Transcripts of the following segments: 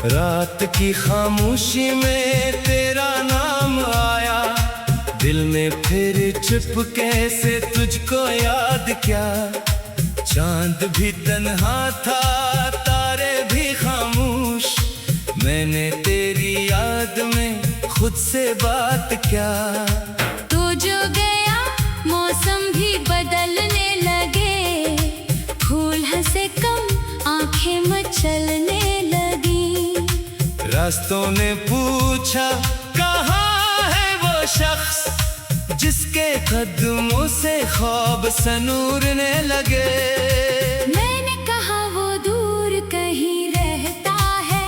रात की खामोशी में तेरा नाम आया, दिल में फिर चुपके से तुझको याद क्या। चांद भी तन्हा था, तारे भी खामोश, मैंने तेरी याद में खुद से बात क्या। तो जो गया मौसम भी बदलने लगे, फूल हंसे कम आंखें मचलने लगी। रास्तों ने पूछा कहाँ है वो शख्स, जिसके कदमों से ख्वाब सनूरने लगे। मैंने कहा वो दूर कहीं रहता है,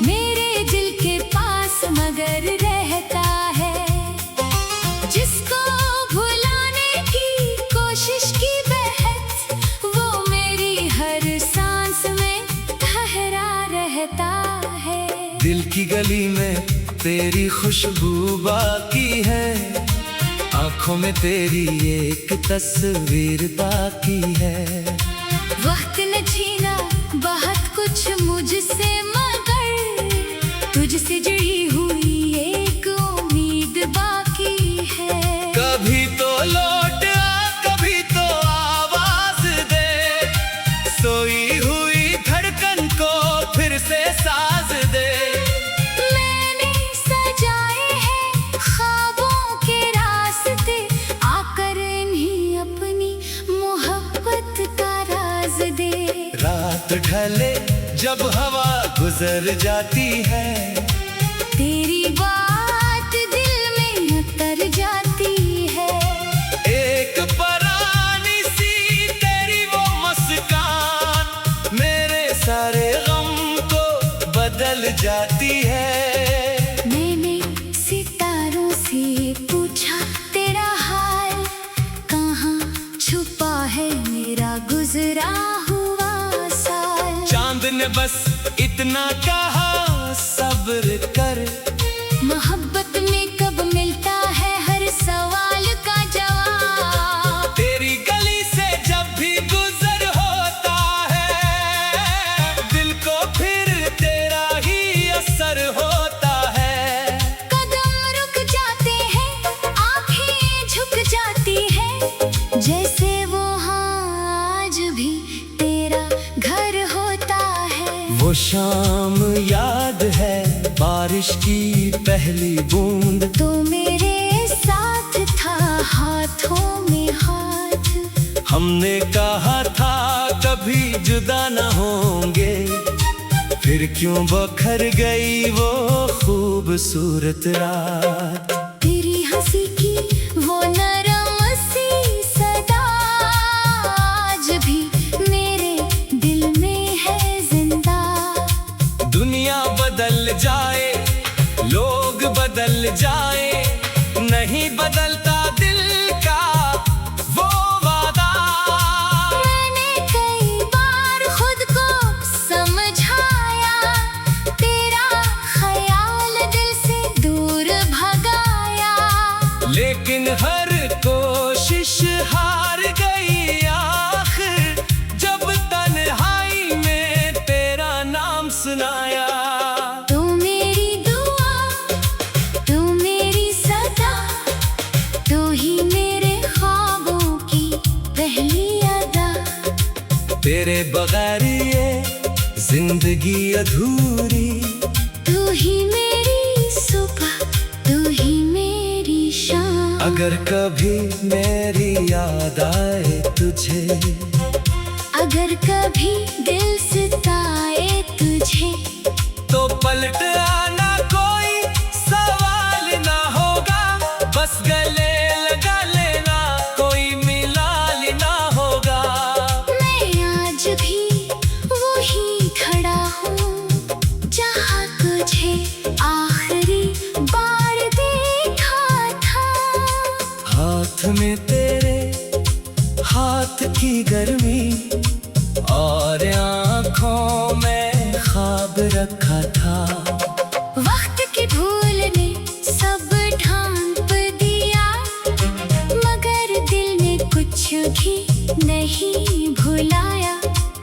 मेरे दिल के पास मगर रहता है। जिसको भुलाने की कोशिश की बहत, वो मेरी हर सांस में ठहरा रहता है। दिल की गली में तेरी खुशबू बाकी है, आंखों में तेरी एक तस्वीर बाकी है। वक्त न छीना बहुत कुछ मुझसे, मगर तुझसे जुड़ी हुई एक उम्मीद बाकी है। कभी तो लौट आ, कभी तो आवाज दे, सोई हुई धड़कन को फिर से साज दे। मैंने सजाए हैं ख्वाबों के रास्ते, आकर इन्हीं अपनी मोहब्बत का राज दे। रात ढले जब हवा गुजर जाती है, तेरी बात दिल में उतर जाती है। एक परानी सी तेरी वो मुस्कान, मेरे सारे गम को बदल जाती है। मैंने सितारों से पूछा तेरा हाल, कहाँ छुपा है मेरा गुजरा हुआ साल। चांद ने बस इतना कहा सब्र कर, मोहब्बत में कब मिलता है हर सवाल का जवाब। तेरी गली से जब भी गुजर होता है, दिल को फिर तेरा ही असर होता है। कदम रुक जाते हैं, आंखें झुक जाती हैं, जैसे वो आज भी तेरा घर होता है। वो शाम याद है, बारिश की पहली बूंद, तो मेरे साथ था हाथों में हाथ। हमने कहा था कभी जुदा न होंगे, फिर क्यों बखर गई वो खूबसूरत रात। तेरी हंसी की वो नरम सी सदा आज भी मेरे दिल में है जिंदा। दुनिया बदल जाए, लोग बदल जाए, नहीं बदलता दिल का वो वादा। मैंने कई बार खुद को समझाया, तेरा ख्याल दिल से दूर भगाया। लेकिन हर कोशिश हार गई आखिर, जब तन्हाई में तेरा नाम सुनाया। तू मेरी दुआ, तू मेरी सदा, तू ही मेरे ख्वाबों की पहली अदा। तेरे बगैर ये जिंदगी अधूरी, तू ही मेरी सुबह, तू ही मेरी शाम। अगर कभी मेरी याद आए तुझे, अगर कभी दिल सताए तुझे, तो पलट आना, कोई सवाल ना होगा, बस गले लगा लेना, कोई मिलाल ना होगा। मैं आज भी वही खड़ा हूँ, जहाँ तुझे आखिरी बार देखा था। हाथ में तेरे हाथ की गर्मी, और आँखों में ख्वाब रखा था। वक्त की भूल ने सब ढांप दिया, मगर दिल ने कुछ भी नहीं भुलाया।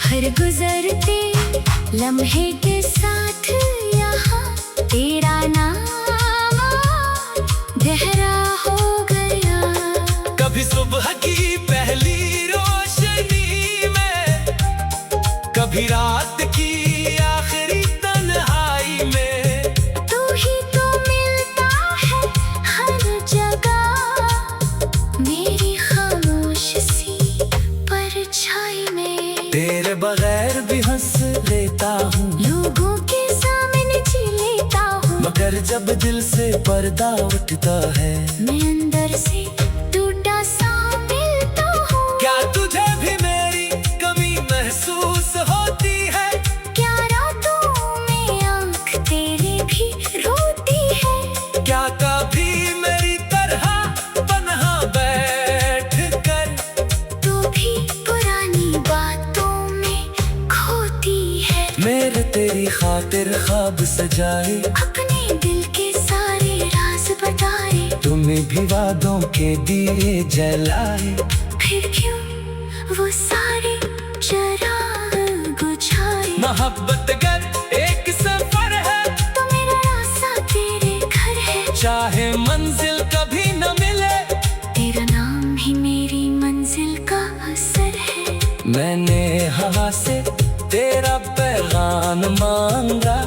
हर गुजरते लम्हे के साथ यहाँ तेरा नाम गहरा हो गया। कभी सुबह की पहली रोशनी में, कभी रात की आखिरी तन्हाई में, तू ही तो मिलता है हर जगह मेरी खामोश सी परछाई में। तेरे बगैर भी हंस लेता हूँ, लोगों के सामने जी लेता हूँ, मगर जब दिल से पर्दा उठता है, मैं अंदर से टूटा सा मिलता हूँ। क्या तुझे भी मेरी कमी महसूस होती है? क्या रातों में आँख तेरी भी रोती है? क्या कभी मेरी तरह तन्हा बैठ कर तू भी पुरानी बातों में खोती है? मेरे तेरी खातिर ख्वाब सजाए, अपने दिल के सारे राज बताए, तुम्हें भी वादों के दिए जलाए। फिर क्यों वो सारे चिराग बुझाए? मोहब्बत गर एक सफर है, तो मेरा रास्ता तेरे घर है। चाहे मंजिल कभी न मिले, तेरा नाम ही मेरी मंजिल का असर है। मैंने हवा से तेरा पैगाम मांगा,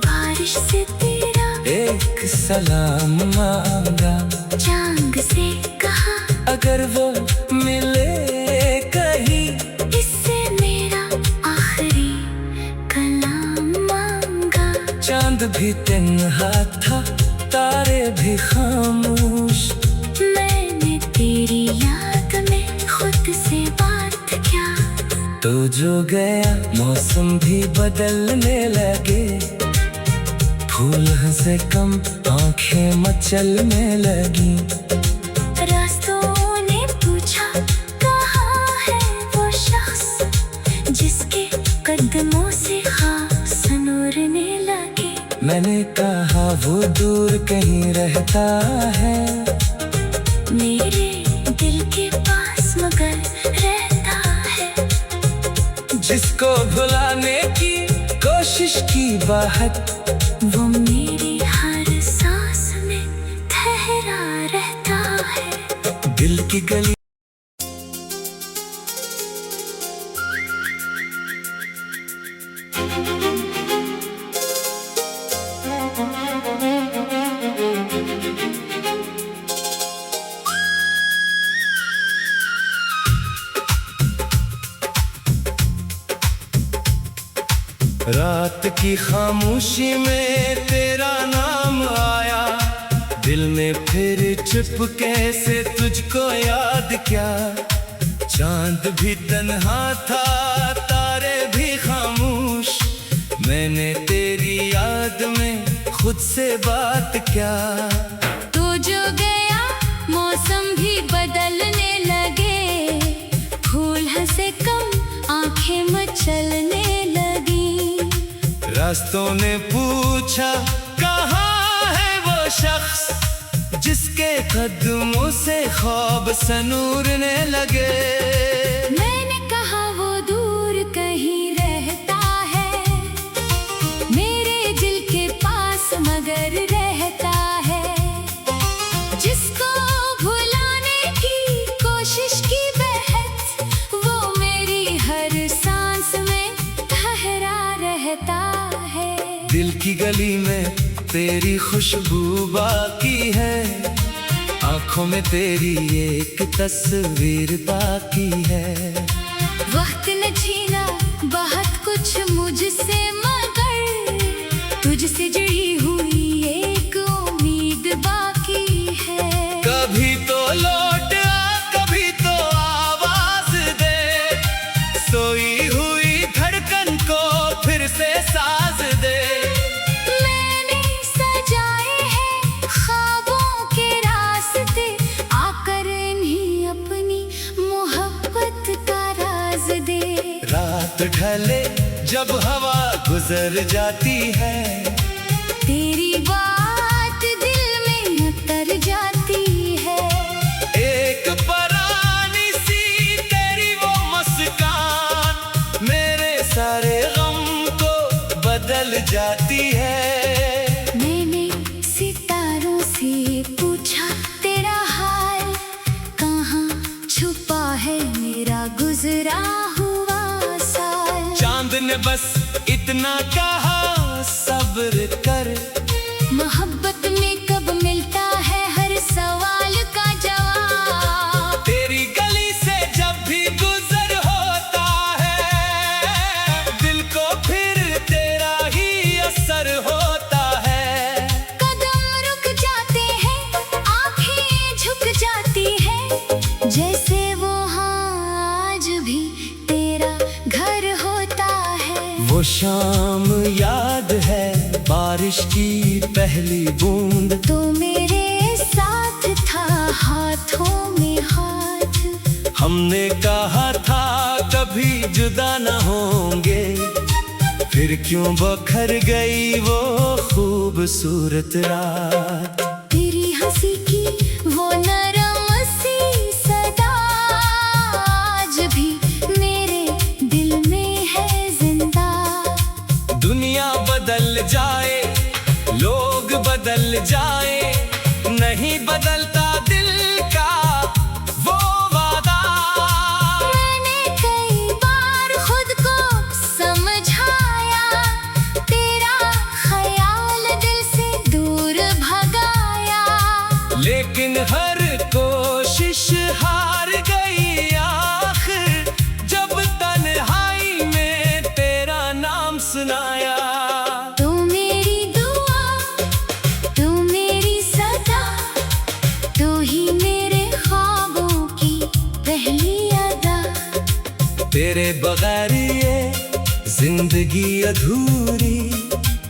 बारिश से तेरा एक सलाम मांगा। चांद से कहा अगर वो मिले कहीं, इससे मेरा आखिरी कलाम मांगा। चांद भी तन्हा था, तारे भी खामोश, मैंने तेरी याद में खुद से बात किया। तो जो गया मौसम भी बदलने लगे, फूल से कम आंखें मचलने लगी। रास्तों ने पूछा कहाँ है वो शख्स जिसके कदमों से खास नूरने लगे। मैंने कहा वो दूर कहीं रहता है, मेरे दिल के पास मगर रहता है। जिसको भुलाने की कोशिश की बाहत, वो मेरी हर सांस में ठहरा रहता है। दिल की गली रात की खामोशी में तेरा नाम आया, दिल ने फिर चुपके से तुझको याद किया। चांद भी तन्हा था, तारे भी खामोश, मैंने तेरी याद में खुद से बात किया। तो जो गया मौसम भी बदलने लगे, फूल हंसे कम आंखें मचलने लगी। रास्तों ने पूछा कहाँ है वो शख्स जिसके कदमों से ख्वाब सनूरने लगे। मैंने कहा वो दूर कहीं रहता है, मेरे दिल के पास मगर रहता है। जिसको भुलाने की कोशिश की बहत, वो मेरी हर सांस में ठहरा रहता है। दिल की गली में तेरी खुशबू बाकी है, आंखों में तेरी एक तस्वीर बाकी है। वक्त न छीना बहुत कुछ मुझसे, मगर तुझसे जुड़ी हुई एक उम्मीद बाकी है। कभी तो लौट आ, कभी तो आवाज दे, सोई हुई धड़कन को फिर से साज दे। मैंने सजाए हैं ख्वाबों के रास्ते, आकर इन्हीं अपनी मोहब्बत का राज दे। रात ढले जब हवा गुजर जाती है, तेरी बात दिल में उतर जाती है। एक परानी सी तेरी वो मुस्कान मेरे सारे गम जाती है। मैंने सितारों से पूछा तेरा हाल, कहाँ छुपा है मेरा गुजरा हुआ साल। चांद ने बस इतना कहा, सब्र कर। मोहब्बत में कब मिलता है हर सवाल का जवाब। तेरी गली से जब भी गुजर होता है, दिल को फिर तेरा ही असर होता है। कदम रुक जाते हैं, आँखें झुक जाती है, जैसे वो आज भी तेरा घर होता है। वो शाम याद है, बारिश की पहली बूंद। तो मेरे साथ था हाथों में हाथ। हमने कहा था कभी जुदा न होंगे, फिर क्यों बखर गई वो खूबसूरत रात। तेरी हंसी की वो नरम सी सदा आज भी मेरे दिल में है जिंदा। दुनिया बदल जाए, लोग बदल जाए, नहीं बदलता दिल का वो वादा। मैंने कई बार खुद को समझाया, तेरा ख्याल दिल से दूर भगाया। लेकिन हर कोशिश हार गई आखिर, जब तन्हाई में तेरा नाम सुनाया। तू मेरी दुआ, तू मेरी सदा, तू ही मेरे ख्वाबों की पहली अदा। तेरे बगैर ये जिंदगी अधूरी।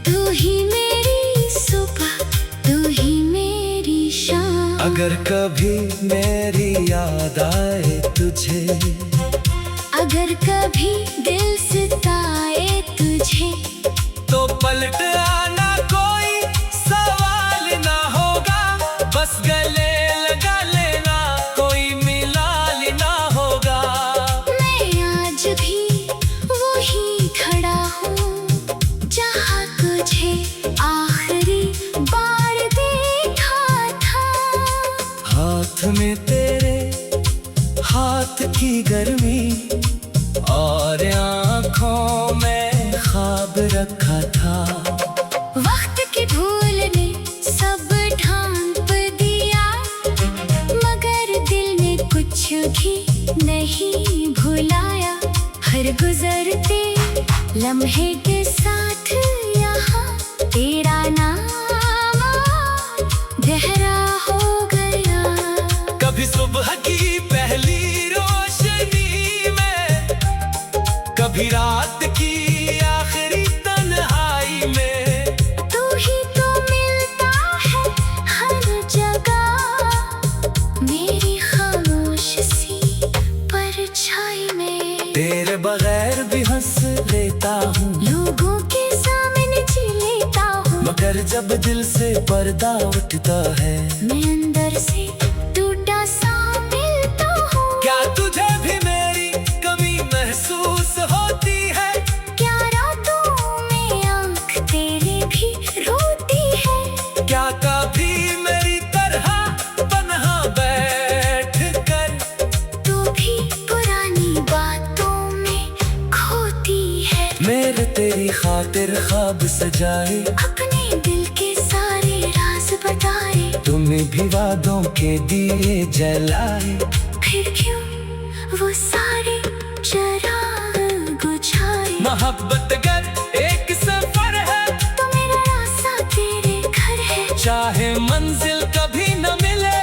तू ही मेरी सुबह, तू ही मेरी शाम। अगर कभी मेरी याद आए तुझे, अगर कभी दिल सताए तुझे, तो पलट आना, कोई सवाल ना होगा। बस गले लगा लेना, कोई मिलाल ना होगा। मैं आज भी वही खड़ा हूँ, जहाँ तुझे आखिरी बार देखा था। हाथ में तेरे हाथ की गर्मी, और आँखों में ख्वाब रखा था। वक्त की भूल ने सब ढांप दिया, मगर दिल ने कुछ भी नहीं भुलाया। हर गुजरते लम्हे के साथ यहाँ तेरा नाम गहरा हो गया। कभी सुबह की पहली रोशनी में, कभी रात की आखिरी तन्हाई में। तू ही तो मिलता है हर जगह, मेरी खामोश सी परछाई में। तेरे बगैर भी हंस लेता हूँ, लोगों के सामने जी लेता हूँ, मगर जब दिल से पर्दा उठता है, मैं अंदर से टूटा सा मिलता हूँ। क्या तुझे भी मेरी कमी महसूस होती है? क्या रातों में आँख तेरी भी रोती है? क्या कभी मेरी तरह पनहा बैठ कर तू भी पुरानी बातों में खोती है? मेरे तेरी खातिर ख्वाब सजाए, अपने दिल के सारे राज बताए, तुम्हें भी वादों के दिए जलाए। फिर क्यों वो सारे चिराग बुझाए? मोहब्बत गर एक सफर है, तो मेरा रास्ता तेरे घर है। चाहे मंजिल कभी न मिले,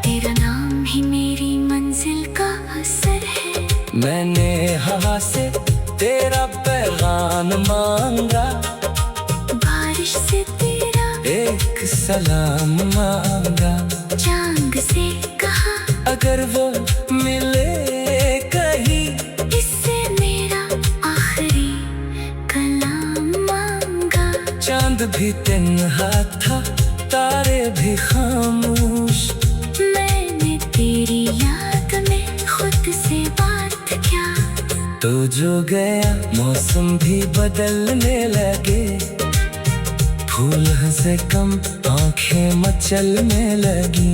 तेरा नाम ही मेरी मंजिल का असर है। मैंने हवा से तेरा पैगाम मांगा, बारिश से तेरा एक सलाम मांगा। चांद से कहा अगर वो मिले कहीं, इससे मेरा आखिरी कलाम मांगा। चांद भी तन्हा था, तारे भी खामोश। मैंने तेरी याद में खुद से बात क्या, तो जो गया मौसम भी बदलने लगे। फूल से कम आंखें मचलने लगी।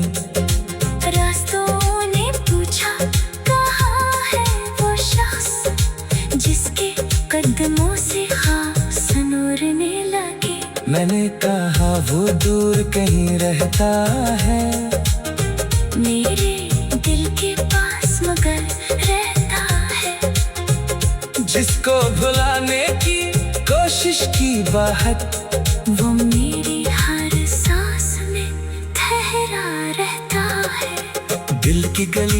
रास्तों ने पूछा कहाँ है वो शख्स जिसके कदमों से खास नूरने लगे। मैंने कहा वो दूर कहीं रहता है, मेरे दिल के पास मगर रहता है। जिसको भुलाने की कोशिश की बाहत, वो मेरी हर सांस में ठहरा रहता है। दिल की गली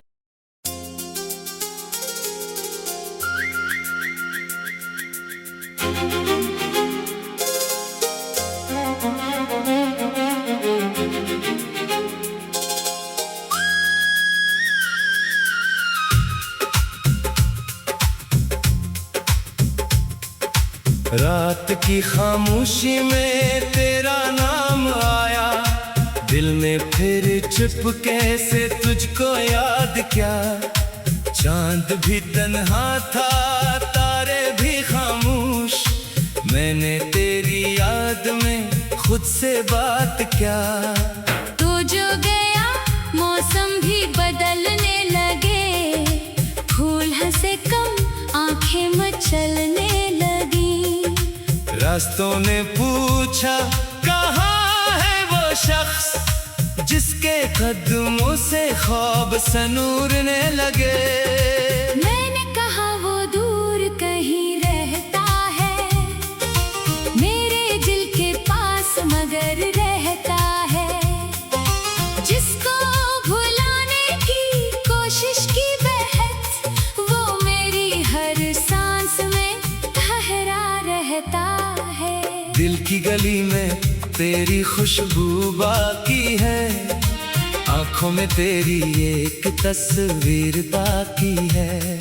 रात की खामोशी में तेरा नाम आया, दिल में फिर चुपके से तुझको याद क्या। चांद भी तन्हा था, तारे भी खामोश, मैंने तेरी याद में खुद से बात क्या। तो जो गया मौसम भी बदलने लगे, फूल हंसे कम आंखें मचलने लगी। रास्तों ने पूछा कहाँ है वो शख्स जिसके कदमों से ख्वाब सनूरने लगे। मैंने कहा वो दूर कहीं रहता है, मेरे दिल के पास मगर रहता है। जिसको भुलाने की कोशिश की बहत, वो मेरी हर सांस में ठहरा रहता है। दिल की गली में तेरी खुशबू बाकी है, आंखों में तेरी एक तस्वीर बाकी है।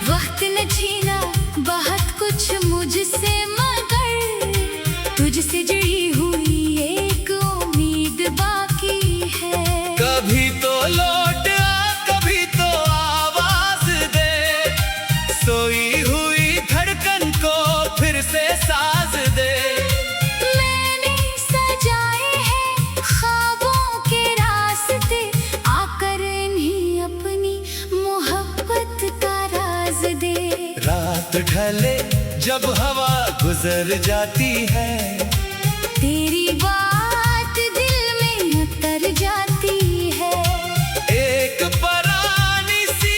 वक्त न छीना बहुत कुछ मुझसे मगर, तुझसे जुड़ी हुई एक उम्मीद बाकी है। कभी तो लौट आ, कभी तो आवाज दे, सोई हुई धड़कन को फिर से साज दे। मैंने सजाए हैं ख्वाबों के रास्ते, आकर इन्हीं अपनी मोहब्बत का राज दे। रात ढले जब हवा गुजर जाती है, तेरी बात दिल में उतर जाती है। एक परानी सी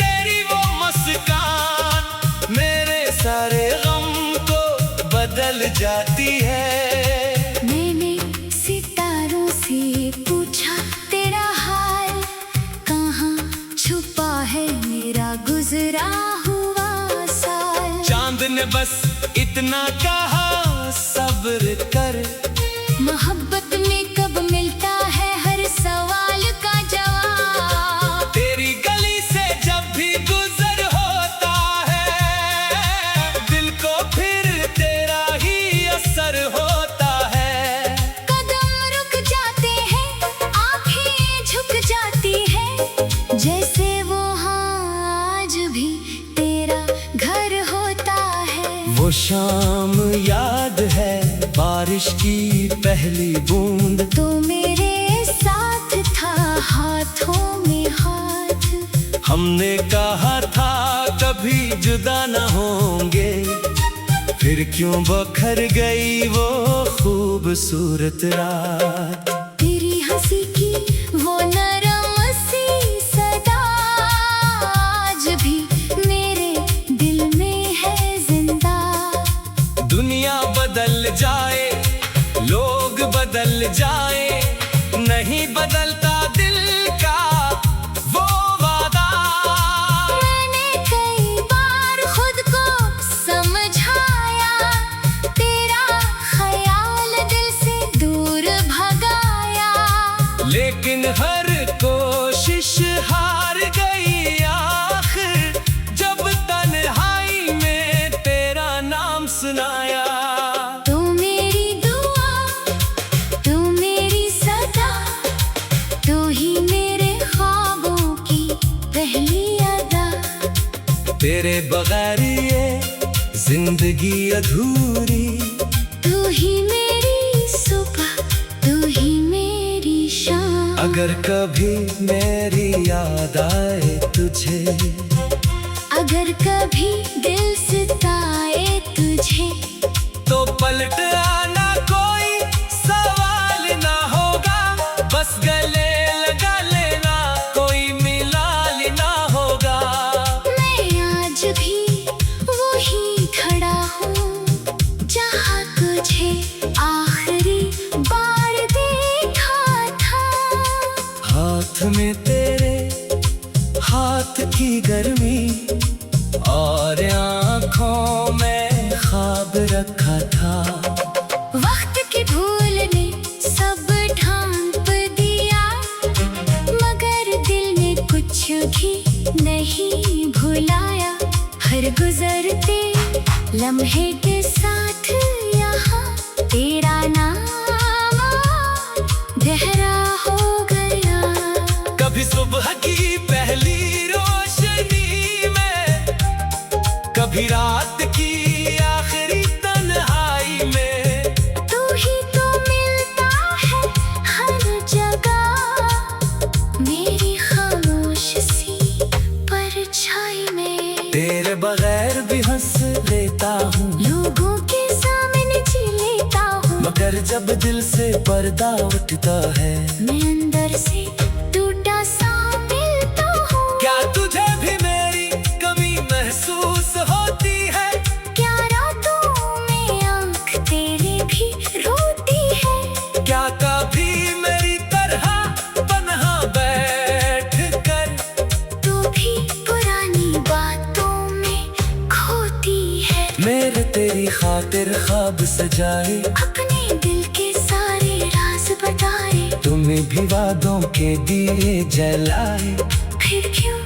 तेरी वो मुस्कान मेरे सारे गम को बदल जाती है। मैंने सितारों से पूछा तेरा हाल, कहाँ छुपा है मेरा गुजरा हुआ साल। चांद ने बस इतना कहा सब्र कर, मोहब्बत में कब मिलता है हर सवाल का जवाब। तेरी गली से जब भी गुजर होता है, दिल को फिर तेरा ही असर होता है। कदम रुक जाते हैं, आंखें झुक जाती है, जैसे वो आज भी तेरा घर होता है। वो शाम याद है, बारिश की पहली बूंद, तो मेरे साथ था हाथों में हाथ। हमने कहा था कभी जुदा न होंगे, फिर क्यों बखर गई वो खूबसूरत रात। तेरी हंसी की वो नरम सी सदा आज भी मेरे दिल में है जिंदा। दुनिया बदल जाए, लोग बदल जाए, नहीं बदलता दिल का वो वादा। मैंने कई बार खुद को समझाया, तेरा ख्याल दिल से दूर भगाया। लेकिन हर कोशिश हार गई आखिर, जब तन्हाई में तेरा नाम सुनाया। तू मेरी दुआ, तू मेरी सदा, तू ही मेरे ख्वाबों की पहली अदा। तेरे बगैर ये जिंदगी अधूरी, तू ही मेरी अगर कभी मेरी याद आए तुझे, अगर कभी दिल सताए तुझे, तो पलट आना, कोई सवाल ना होगा, बस गले लगा लेना, कोई मिलाल ना होगा। मैं आज भी वही खड़ा हूँ जहाँ तुझे आखिरी बार देखा था। हाथ में तेरे हाथ की गर्मी और आँखों में ख्वाब रखा था। वक्त की भूल ने सब ढांप दिया, मगर दिल ने कुछ भी नहीं भुलाया। हर गुजरते लम्हे के साथ यहाँ तेरा नाम गहरा हो गया। कभी सुबह की पहली रोशनी में, कभी रात की आखिरी तन्हाई में, तू ही तो मिलता है हर जगह मेरी खामोश सी परछाई में। तेरे बगैर भी हंस लेता हूँ, लोगों के सामने जी लेता हूँ, मगर जब दिल से पर्दा उठता है, मैं अंदर से टूटा सा मिलता हूँ। क्या तुझे भी मेरी कमी महसूस होती है? क्या रातों में आँख तेरी भी रोती है? क्या कभी मेरी तरह पन्हा बैठ कर तू भी पुरानी बातों में खोती है? मेरे तेरी खातिर ख्वाब सजाए, अपने दिल के सारे राज बताए, तुम्हें भी वादों के दिए जलाए। फिर क्यों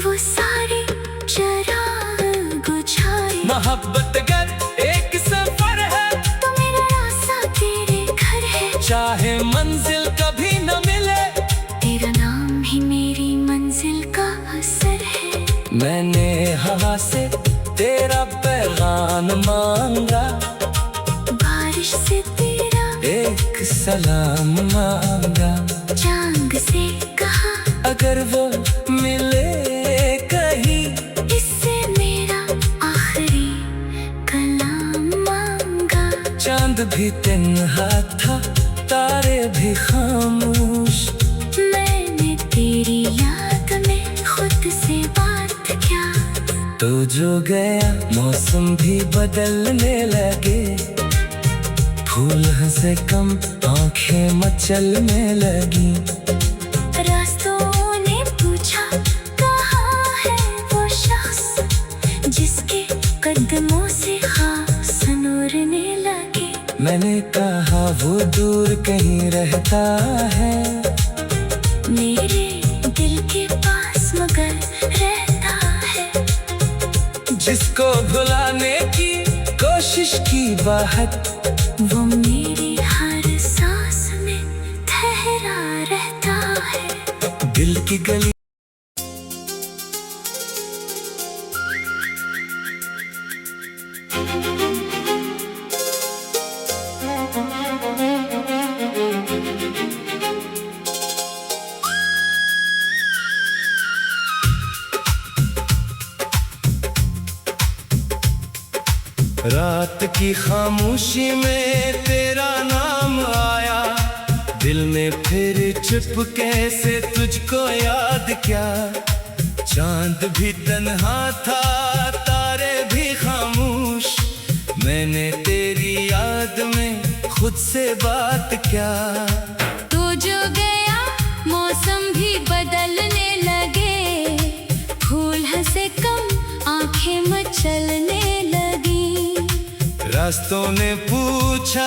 वो सारे चिराग बुझाए? मोहब्बत गर एक सफर है, तो मेरा रास्ता तेरे घर है। चाहे मंजिल कभी न मिले, तेरा नाम ही मेरी मंजिल का असर है। मैंने हवा से तेरा पैगाम मांगा, बारिश से तेरा एक सलाम मांगा। चांद से कहा अगर वो मिले कहीं, इससे मेरा आखिरी कलाम मांगा। चांद भी तन्हा था, तारे भी खामोश, मैंने तेरी याद में खुद से बात किया। तो जो गया मौसम भी बदलने लगे, फूल हंसे कम आंखें मचलने लगी। रास्तों ने पूछा कहाँ है वो शख्स जिसके कदमों से खास नूरने लगे। मैंने कहा वो दूर कहीं रहता है, मेरे दिल के पास मगर रहता है। जिसको भुलाने की कोशिश की बाहत, वो मेरी हर सांस में ठहरा रहता है। दिल की गली रात की खामोशी में तेरा नाम आया, दिल ने फिर चुपके से तुझको याद किया। चांद भी तन्हा था, तारे भी खामोश, मैंने तेरी याद में खुद से बात किया। तू जो गया मौसम भी बदलने लगे, फूल हंसे कम आंखें मचलने लगी। रास्तों ने पूछा